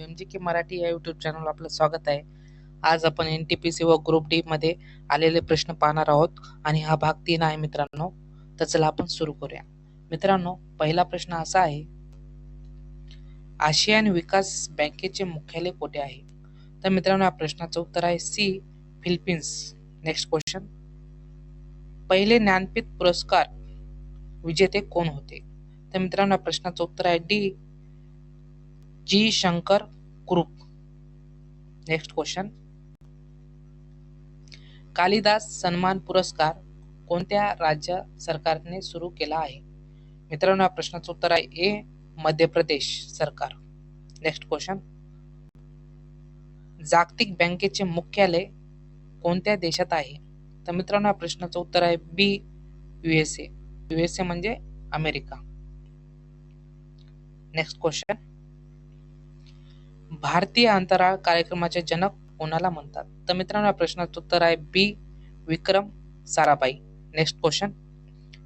MGK Marathi या YouTube channel आपलं स्वागत आहे. आज आपण NTPC व ग्रुप डी मध्ये आलेले प्रश्न पाहणार आहोत आणि हा भाग 3 आहे मित्रांनो. तर चला आपण सुरू करूया. मित्रांनो, पहिला प्रश्न असा आहे, आशियान विकास बँकेचे मुख्यालय कुठे आहे? तर मित्रांनो, या प्रश्नाचं उत्तर आहे सी, फिलिपिन्स. नेक्स्ट क्वेश्चन, पहिले ज्ञानपीठ पुरस्कार विजेते कोण होते? तर मित्रांनो, या प्रश्नाचं उत्तर आहे डी, जी शंकर कुरूप. नेक्स्ट क्वेश्चन, कालिदास सन्मान पुरस्कार कोणत्या राज्य सरकारने सुरू केला आहे? मित्रांनो, या प्रश्नाचं उत्तर आहे ए, मध्य प्रदेश सरकार. नेक्स्ट क्वेश्चन, जागतिक बँकेचे मुख्यालय कोणत्या देशात आहे? तर मित्रांनो, या प्रश्नाचं उत्तर आहे बी, USA. USA म्हणजे अमेरिका. नेक्स्ट क्वेश्चन, भारतीय अंतराळ कार्यक्रमाचे जनक कोणाला म्हणतात? तर मित्रांनो, या प्रश्नाचं उत्तर आहे बी, विक्रम साराभाई. नेक्स्ट क्वेश्चन,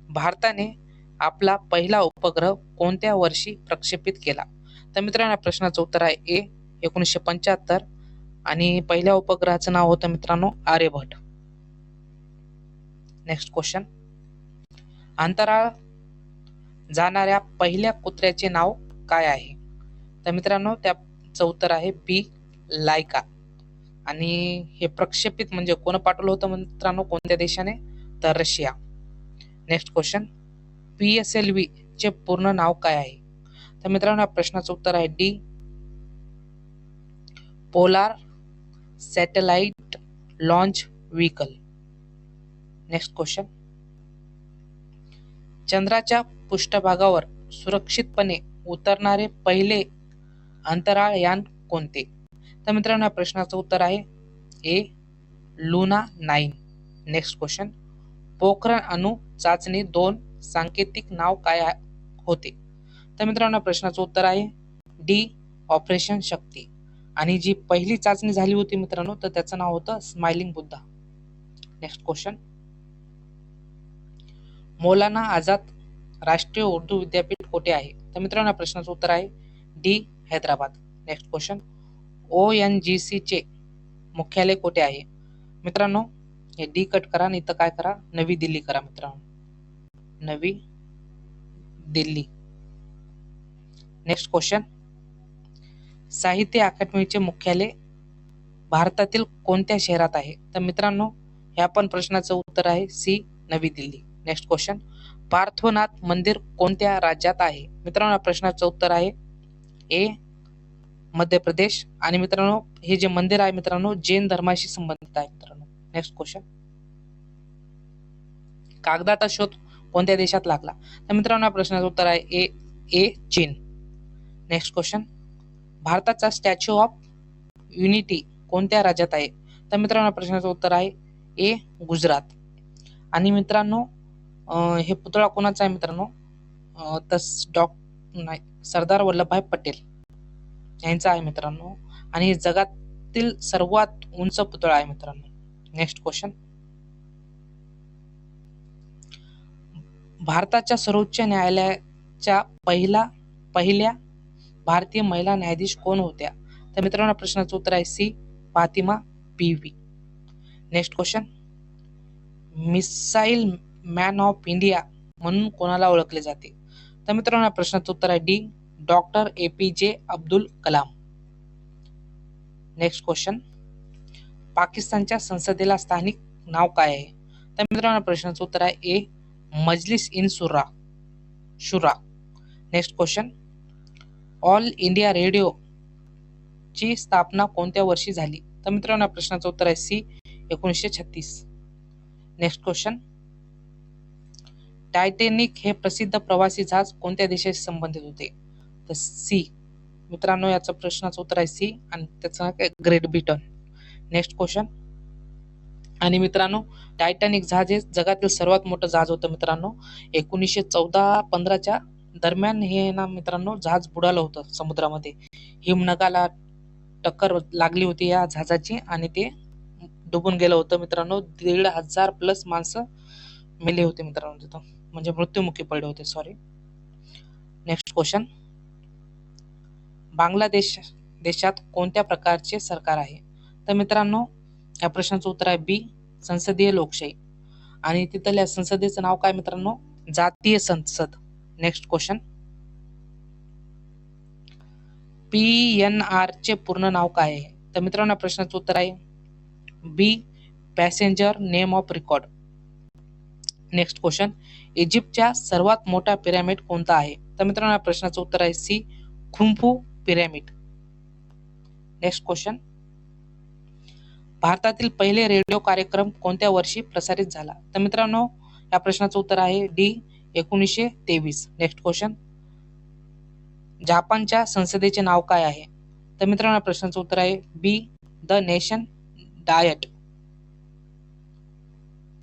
भारताने आपला पहिला उपग्रह कोणत्या वर्षी प्रक्षेपित केला? तर मित्रांनो, या प्रश्नाचं उत्तर आहे ए, 1975 आणि पहिल्या उपग्रहाचं नाव होतं मित्रांनो आर्यभट्ट. नेक्स्ट क्वेश्चन, अंतराळ जाणाऱ्या पहिल्या कुत्र्याचे नाव काय आहे? तर मित्रांनो, त्याचं उत्तर आहे बी, लायका. आणि हे प्रक्षेपित म्हणजे कोण पाठवलं होतं मित्रांनो, कोणत्या देशाने? तर रशिया. नेक्स्ट क्वेश्चन, PSLV चे पूर्ण नाव काय आहे? तर मित्रांनो, या प्रश्नाचं उत्तर आहे D, polar satellite launch vehicle. Next question, चंद्राच्या पृष्ठभागावर सुरक्षितपणे उतरणारे पहिले अंतराळ यान कोणते? तर मित्रांनो, या प्रश्नाचं उत्तर आहे ए, लुना 9. नेक्स्ट क्वेश्चन, पोखरण अणु चाचणी 2 सांकेतिक नाव काय होते? तर मित्रांनो, प्रश्नाचं उत्तर आहे डी, ऑपरेशन शक्ती. आणि जी पहिली चाचणी झाली होती मित्रांनो, तर त्याचं नाव होतं smiling Buddha. Next question, Maulana Azad राष्ट्रीय उर्दू विद्यापीठ कुठे आहे? तर मित्रांनो, प्रश्नाचं उत्तर आहे D, Hyderabad. Next question, ONGC चे मुख्यालय कुठे आहे? मित्रांनो, हे डी कट करा आणि इथं काय करा, नवी दिल्ली करा मित्रांनो, नवी दिल्ली. नेक्स्ट क्वेश्चन, साहित्य अकादमीचे मुख्यालय भारतातील कोणत्या शहरात आहे? तर मित्रांनो, ह्या पण प्रश्नाचं उत्तर आहे सी, नवी दिल्ली. नेक्स्ट क्वेश्चन, पार्थोनाथ मंदिर कोणत्या राज्यात आहे? मित्रांनो, प्रश्नाचं उत्तर आहे ए, मध्य प्रदेश. आणि मित्रांनो, हे जे मंदिर आहे मित्रांनो, जैन धर्माशी संबंधित आहे मित्रांनो. नेक्स्ट क्वेश्चन, कागदाचा शोध कोणत्या देशात लागला? तर मित्रांनो, प्रश्नाचं उत्तर आहे ए, चीन. नेक्स्ट क्वेश्चन, भारताचा स्टॅच्यू ऑफ युनिटी कोणत्या राज्यात आहे? तर मित्रांनो, प्रश्नाचं उत्तर आहे ए, गुजरात. आणि मित्रांनो, हे पुतळा कोणाचा आहे मित्रांनो? सरदार वल्लभभाई पटेल यांचा आहे मित्रांनो. आणि जगातील सर्वात उंच पुतळा आहे मित्रांनो. नेक्स्ट क्वेश्चन, भारताच्या सर्वोच्च न्यायालयाच्या पहिल्या भारतीय महिला न्यायाधीश कोण होत्या? तर मित्रांनो, प्रश्नाचं उत्तर आहे सी, फातिमा बीवी. Next question, missile man of India म्हणून कोणाला ओळखले जाते? तर मित्रांनो, प्रश्नाचं उत्तर आहे D, doctor APJ Abdul Kalam. Next question, पाकिस्तानच्या संसदेला स्थानिक नाव काय आहे? तर मित्रांनो, प्रश्नाचं उत्तर आहे ए, मजलिस इन शुरा. Next question, All India Radio ची स्थापना कोणत्या वर्षी झाली? तर मित्रांनो, प्रश्नाचं उत्तर आहे सी, 1936. नेक्स्ट क्वेश्चन, टायटॅनिक हे प्रसिद्ध प्रवासी जहाज कोणत्या देशाशी संबंधित होते? तर सी. मित्रांनो, याचं प्रश्नाचं उत्तर आहे सी आणि त्याचं नाव आहे ग्रेट ब्रिटन. नेक्स्ट क्वेश्चन, आणि मित्रांनो, टायटॅनिक जहाज हे जगातील सर्वात मोठं जहाज होतं मित्रांनो. 1914-15च्या दरम्यान हे ना मित्रांनो जहाज बुडालं होतं समुद्रामध्ये. हिमनगाला टक्कर लागली होती या जहाजाची आणि ते डुबून गेलं होतं मित्रांनो. 1,500 प्लस माणसं मेले होते मित्रांनो तिथं, म्हणजे मृत्युमुखी पडले होते. सॉरी. नेक्स्ट क्वेश्चन, बांगलादेश देशात कोणत्या प्रकारचे सरकार आहे? तर मित्रांनो, या प्रश्नाचं उत्तर आहे बी, संसदीय लोकशाही. आणि तिथल्या संसदेचं नाव काय मित्रांनो? जातीय संसद. नेक्स्ट क्वेश्चन, PNR चे पूर्ण नाव काय आहे? तर मित्रांनो, या प्रश्नाचं उत्तर आहे B, passenger name of record. Next question, इजिप्तच्या सर्वात मोठा पिरॅमिड कोणता आहे? तर मित्रांनो, या प्रश्नाचं उत्तर आहे सी, खुंफू पिरॅमिड. नेक्स्ट क्वेश्चन, भारतातील पहिले रेडिओ कार्यक्रम कोणत्या वर्षी प्रसारित झाला? तर मित्रांनो, या प्रश्नाचं उत्तर आहे डी, 1923. नेक्स्ट क्वेश्चन, जपानच्या संसदेचे नाव काय आहे? तर मित्रांनो, या प्रश्नाचं उत्तर आहे B, the nation diet.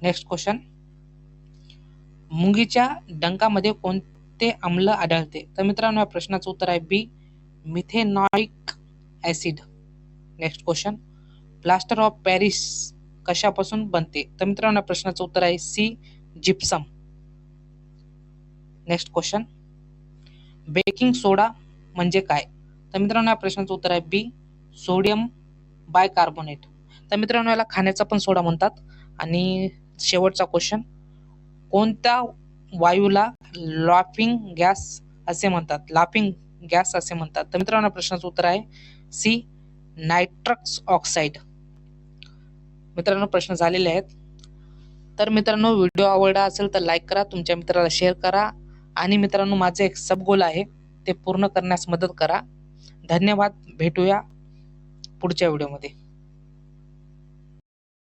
Next question, मुंगीच्या डंकामध्ये कोणते आम्ल आढळते? तर मित्रांनो, या प्रश्नाचं उत्तर आहे B, methanoic acid. Next question, plaster of Paris कशापासून बनते? तर मित्रांनो, या प्रश्नाचं उत्तर आहे C, gypsum. Next question, baking soda म्हणजे काय? तर मित्रांनो, या प्रश्नाचं उत्तर आहे बी, सोडियम बायकार्बोनेट. तर मित्रांनो, याला खाण्याचा पण सोडा म्हणतात. आणि शेवटचा क्वेश्चन, कोणत्या वायूला लाफिंग गॅस असे म्हणतात? लाफिंग गॅस असे म्हणतात. तर मित्रांनो, प्रश्नाचं उत्तर आहे सी, नायट्रस ऑक्साईड. मित्रांनो, प्रश्न झालेले आहेत. तर मित्रांनो, व्हिडिओ आवडला असेल तर लाईक करा, तुमच्या मित्राला शेअर करा आणि मित्रांनो, माझे एक सब गोल आहे ते पूर्ण करण्यास मदत करा. धन्यवाद. भेटूया पुढच्या व्हिडिओमध्ये.